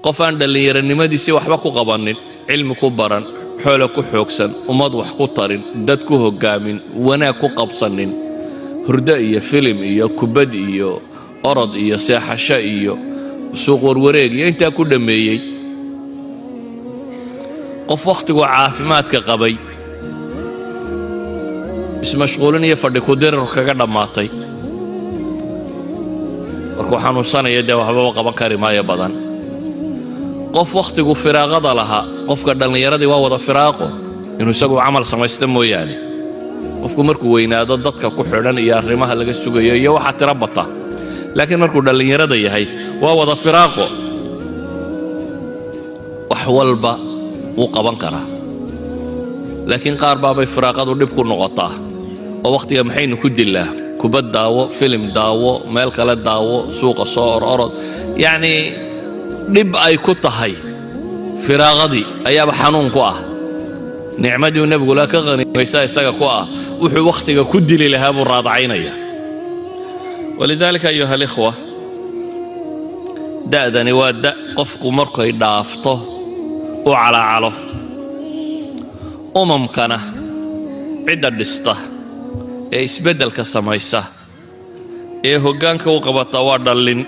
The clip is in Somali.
qofaan dhallinyaranimadiisi waxba ku qabanin cilmi ku baran xoolo ku xoogsan ummad wax ku tarin dad ku hogaamin wanaag ku qabsanin hurdo iyo filim iyo kubad iyo orod iyo seexasho iyo suuq warwareeg iyo intaa ku dhameeyey qof waqtigu caafimaadka qabay ismashquulin iyo fadhi ku dirar kaga dhamaatay markuu xanuunsanaya dee waxba qaban kari maayo badan qof waqtigu firaaqada lahaa qofka dhallinyaradii waa wada firaaqo inuu isagu camal samaysta mooyaane qofku markuu weynaado dadka ku xidhan iyo arrimaha laga sugayo iyo waxa tira bata laakiin markuu dhallinyarada yahay waa wada firaaqo wax walba wuu qaban karaa laakiin qaar baabay firaaqadu dhib ku noqotaa oo waqtiga maxaynu ku dilaa kubad daawo filim daawo meel kale daawo suuqa soo orod yacni dhib ay ku tahay firaaqadii ayaaba xanuun ku ah nicmadii nebigu la ka qanimaysaa isaga ku ah wuxuu waqtiga ku dili lahaa buu raadacaynaya walidaalika ayuha alikhwa da'dani waa da' qofku markay dhaafto u calaacalo umamkana cidda dhista ee isbeddelka samaysa ee hoggaanka u qabata waa dhallin